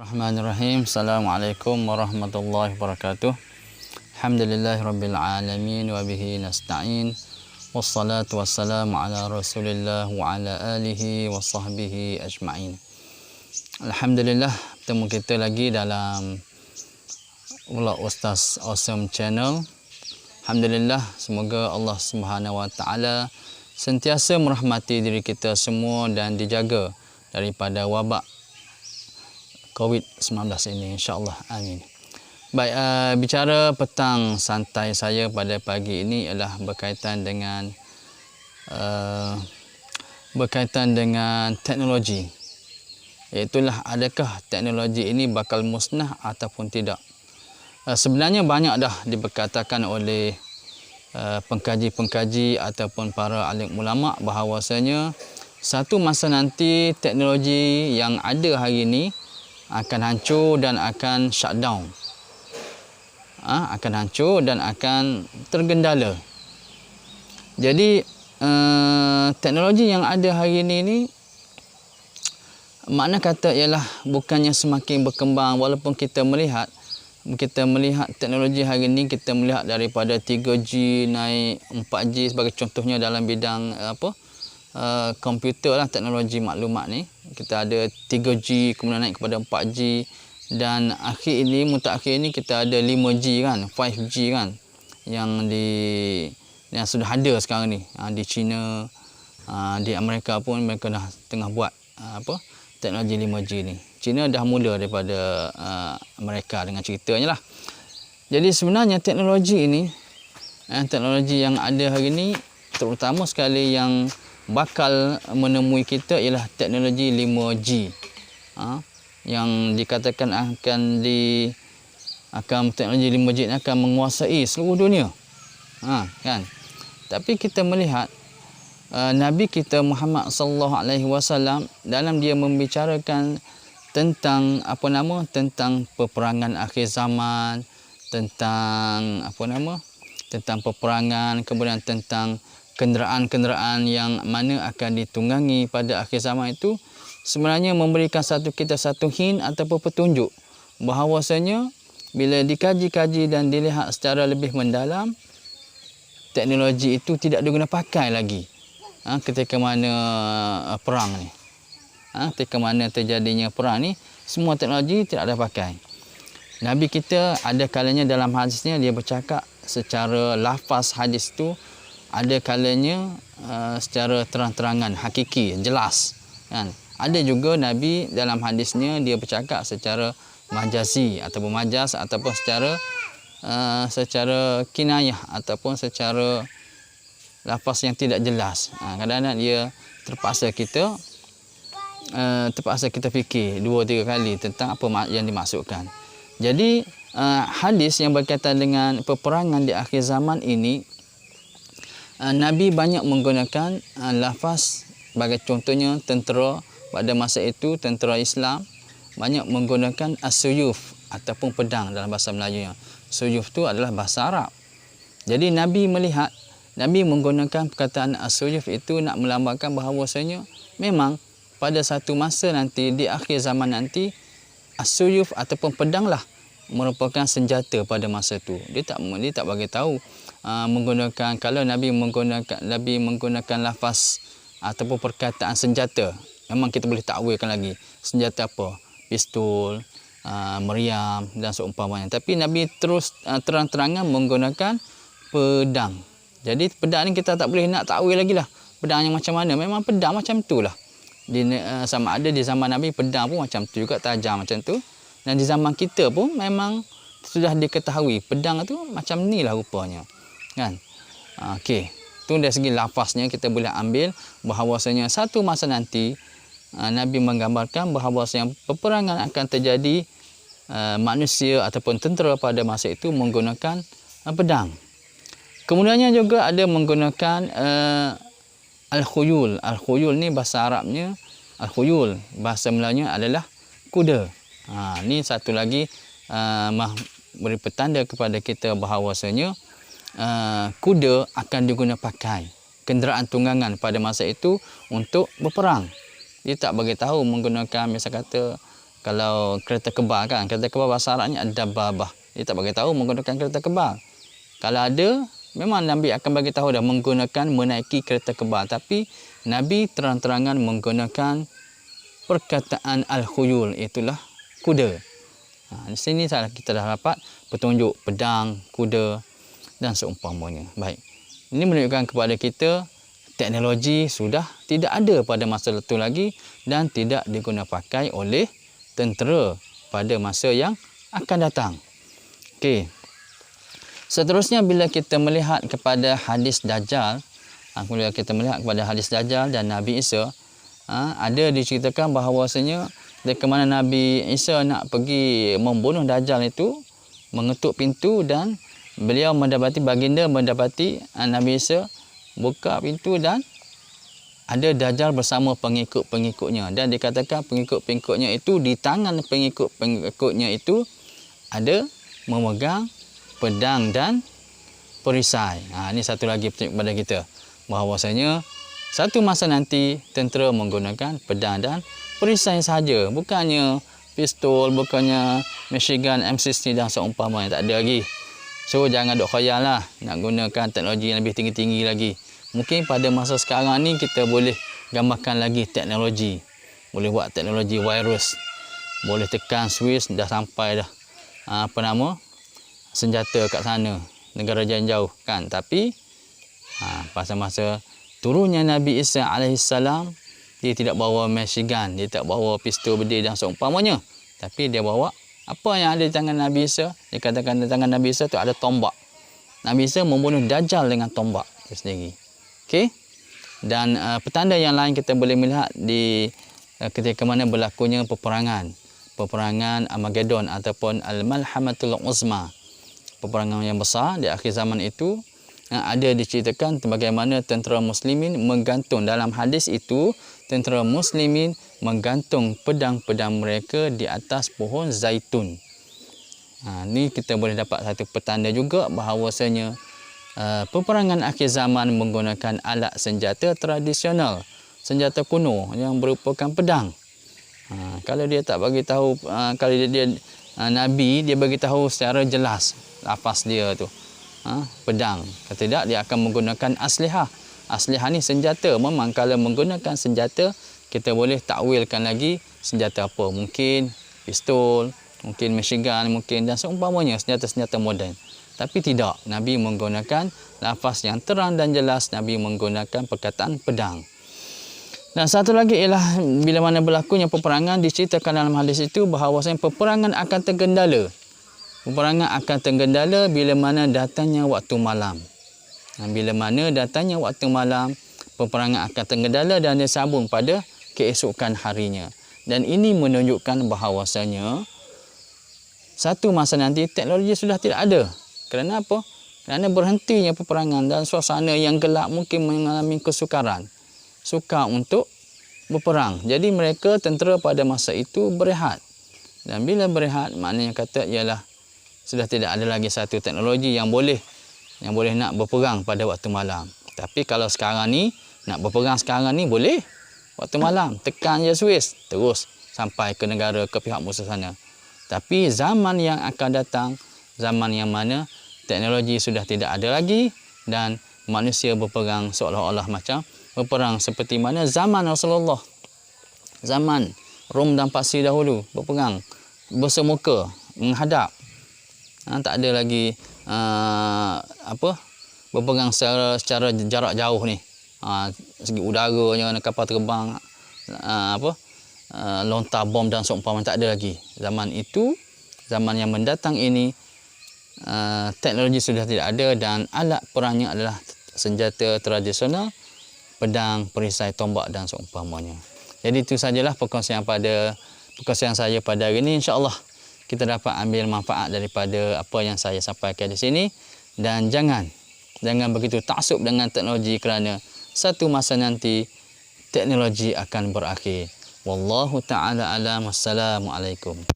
Bismillahirrahmanirrahim. Assalamualaikum warahmatullahi wabarakatuh. Alhamdulillahirabbil alamin wa bihi nasta'in. Wassalatu wassalamu ala Rasulillah wa ala alihi wa sahbihi ajma'in. Alhamdulillah, bertemu kita lagi dalam vlog Ustaz Awesome Channel. Alhamdulillah, semoga Allah Subhanahu wa taala sentiasa merahmati diri kita semua dan dijaga daripada wabak COVID-19 ini, insya-Allah. Amin. Baik, bicara petang santai saya pada pagi ini ialah berkaitan dengan teknologi. Iaitulah, adakah teknologi ini bakal musnah ataupun tidak? Sebenarnya banyak dah diberkatakan oleh pengkaji-pengkaji ataupun para alim ulama bahawasanya satu masa nanti teknologi yang ada hari ini akan hancur dan akan shutdown. Akan hancur dan akan tergendala. Jadi teknologi yang ada hari ini makna kata ialah bukannya semakin berkembang, walaupun kita melihat teknologi hari ini, kita melihat daripada 3G naik 4G sebagai contohnya dalam bidang komputer lah, teknologi maklumat ni. Kita ada 3G kemudian naik kepada 4G dan mutakhir ini kita ada 5G kan, 5G kan yang sudah ada sekarang ni. Di China, di Amerika pun mereka dah tengah buat teknologi 5G ni. China dah mula daripada Amerika dengan ceritanya lah. Jadi sebenarnya teknologi ini, teknologi yang ada hari ini, terutama sekali yang bakal menemui kita ialah teknologi 5G. Yang dikatakan teknologi 5G ini akan menguasai seluruh dunia. Kan? Tapi kita melihat Nabi kita Muhammad sallallahu alaihi wasallam dalam dia membicarakan tentang tentang peperangan akhir zaman, tentang peperangan, kemudian tentang kenderaan-kenderaan yang mana akan ditunggangi pada akhir zaman itu, sebenarnya memberikan kita satu hint ataupun petunjuk bahawasanya bila dikaji-kaji dan dilihat secara lebih mendalam, teknologi itu tidak diguna pakai lagi ketika mana perang ni. Ketika mana terjadinya perang ni, semua teknologi tidak ada pakai. Nabi kita ada kalanya dalam hadisnya dia bercakap secara lafaz hadis tu, ada kalanya secara terang-terangan, hakiki, jelas kan. Ada juga Nabi dalam hadisnya dia bercakap secara majazi ataupun majaz ataupun secara kinayah ataupun secara lafaz yang tidak jelas. Kadang-kadang dia terpaksa kita fikir 2-3 kali tentang apa yang dimaksudkan. Jadi hadis yang berkaitan dengan peperangan di akhir zaman ini, Nabi banyak menggunakan lafaz, sebagai contohnya tentera pada masa itu, tentera Islam banyak menggunakan as-suyuf ataupun pedang dalam bahasa Melayu. Suyuf tu adalah bahasa Arab. Jadi Nabi menggunakan perkataan as-suyuf itu nak melambangkan bahawasanya memang pada satu masa nanti, di akhir zaman nanti, as-suyuf ataupun pedanglah merupakan senjata pada masa itu. Dia tak bagi tahu kalau Nabi menggunakan lafaz ataupun perkataan senjata, memang kita boleh takwilkan lagi senjata apa, pistol, meriam dan seumpamanya. Tapi Nabi terus terang-terangan menggunakan pedang. Jadi pedang ni kita tak boleh nak takwil lagi lah pedang yang macam mana. Memang pedang macam tu lah. Sama ada di zaman Nabi pedang pun macam tu juga, tajam macam tu. Dan di zaman kita pun memang sudah diketahui pedang tu macam ni lah rupanya. Kan? Okey. Tu dari segi lafaznya kita boleh ambil bahawasanya satu masa nanti Nabi menggambarkan bahawasanya peperangan akan terjadi, manusia ataupun tentera pada masa itu menggunakan pedang. Kemudiannya juga ada menggunakan al-khuyul. Al-khuyul ni bahasa Arabnya, al-khuyul bahasa Melayunya adalah kuda. Ni satu lagi beri petanda kepada kita bahawasanya kuda akan digunakan pakai kenderaan tunggangan pada masa itu untuk berperang. Dia tak bagi tahu menggunakan, misal kata Kalau kereta kebal kan, kereta kebal bahasa Arabnya ad-dabbabah. Dia tak bagi tahu menggunakan kereta kebal. Kalau ada, memang Nabi akan bagi tahu dah menggunakan menaiki kereta kebal. Tapi Nabi terang-terangan menggunakan perkataan al-khuyul, itulah kuda. Di sini kita dah dapat petunjuk pedang, kuda dan seumpamanya. Baik. Ini menunjukkan kepada kita teknologi sudah tidak ada pada masa itu lagi dan tidak diguna pakai oleh tentera pada masa yang akan datang. Okey. Seterusnya bila kita melihat kepada hadis Dajjal, bila kita melihat kepada hadis Dajjal dan Nabi Isa, ada diceritakan bahawasanya ke mana Nabi Isa nak pergi membunuh Dajjal itu, mengetuk pintu dan beliau mendapati, baginda mendapati Nabi Isa buka pintu dan ada Dajjal bersama pengikut-pengikutnya, dan dikatakan pengikut-pengikutnya itu, di tangan pengikut-pengikutnya itu ada memegang pedang dan perisai. Ini satu lagi petunjuk kepada kita bahawasanya satu masa nanti tentera menggunakan pedang dan perisai sahaja, bukannya pistol, bukannya machine gun, M60 dan seumpamanya, tak ada lagi. So jangan duk khayal lah nak gunakan teknologi yang lebih tinggi-tinggi lagi. Mungkin pada masa sekarang ni kita boleh gambarkan lagi teknologi. Boleh buat teknologi virus. Boleh tekan switch dah sampai dah senjata kat sana, negara jauh kan. Tapi pada masa turunnya Nabi Isa alaihissalam, dia tidak bawa machine gun, dia tak bawa pistol berdiri dan seumpamanya. Tapi dia bawa apa yang ada di tangan Nabi Isa. Dikatakan di tangan Nabi Isa tu ada tombak. Nabi Isa membunuh Dajjal dengan tombak itu sendiri. Okey. Dan petanda yang lain kita boleh melihat di ketika mana berlakunya peperangan Armageddon ataupun Al-Malhamatul Uzma, peperangan yang besar di akhir zaman itu. Ada diceritakan bagaimana tentera muslimin menggantung, dalam hadis itu tentera muslimin menggantung pedang-pedang mereka di atas pohon zaitun. Ni kita boleh dapat satu petanda juga bahawasanya peperangan akhir zaman menggunakan alat senjata tradisional, senjata kuno yang merupakan pedang. Kalau dia tak bagi tahu, kalau dia Nabi, dia bagi tahu secara jelas lafaz dia tu, pedang. Kalau tidak, dia akan menggunakan aslihah. Aslihah ni senjata. Memang kalau menggunakan senjata, kita boleh takwilkan lagi senjata apa. Mungkin pistol, mungkin machine gun, mungkin dan seumpamanya senjata-senjata moden. Tapi tidak, Nabi menggunakan lafaz yang terang dan jelas. Nabi menggunakan perkataan pedang. Dan satu lagi ialah bila mana berlakunya peperangan, diceritakan dalam hadis itu bahawasanya peperangan akan tergendala. Peperangan akan tergendala bila mana datangnya waktu malam. Bila mana datangnya waktu malam, peperangan akan tergendala dan disambung pada keesokan harinya. Dan ini menunjukkan bahawasanya satu masa nanti teknologi sudah tidak ada. Kerana apa? Kerana berhentinya peperangan dan suasana yang gelap mungkin mengalami kesukaran. Sukar untuk berperang. Jadi mereka tentera pada masa itu berehat. Dan bila berehat, maknanya kata ialah sudah tidak ada lagi satu teknologi yang boleh nak berperang pada waktu malam. Tapi kalau sekarang ni nak berperang sekarang ni boleh waktu malam, tekan je switch terus sampai ke negara, ke pihak musuh sana. Tapi zaman yang akan datang, zaman yang mana teknologi sudah tidak ada lagi dan manusia berperang seolah-olah macam berperang seperti mana zaman Rasulullah, zaman Rom dan Parsi dahulu, berperang bersemuka, menghadap. Tak ada lagi berperang secara jarak jauh ni. Segi udaranya, kapal terbang, lontar bom dan seumpamanya, tak ada lagi. Zaman itu, zaman yang mendatang ini, teknologi sudah tidak ada dan alat perangnya adalah senjata tradisional, pedang, perisai, tombak dan seumpamanya. Jadi itu sajalah perkongsian saya pada hari ini. InsyaAllah kita dapat ambil manfaat daripada apa yang saya sampaikan di sini. Dan jangan begitu taksub dengan teknologi kerana satu masa nanti teknologi akan berakhir. Wallahu ta'ala alam. Wassalamualaikum.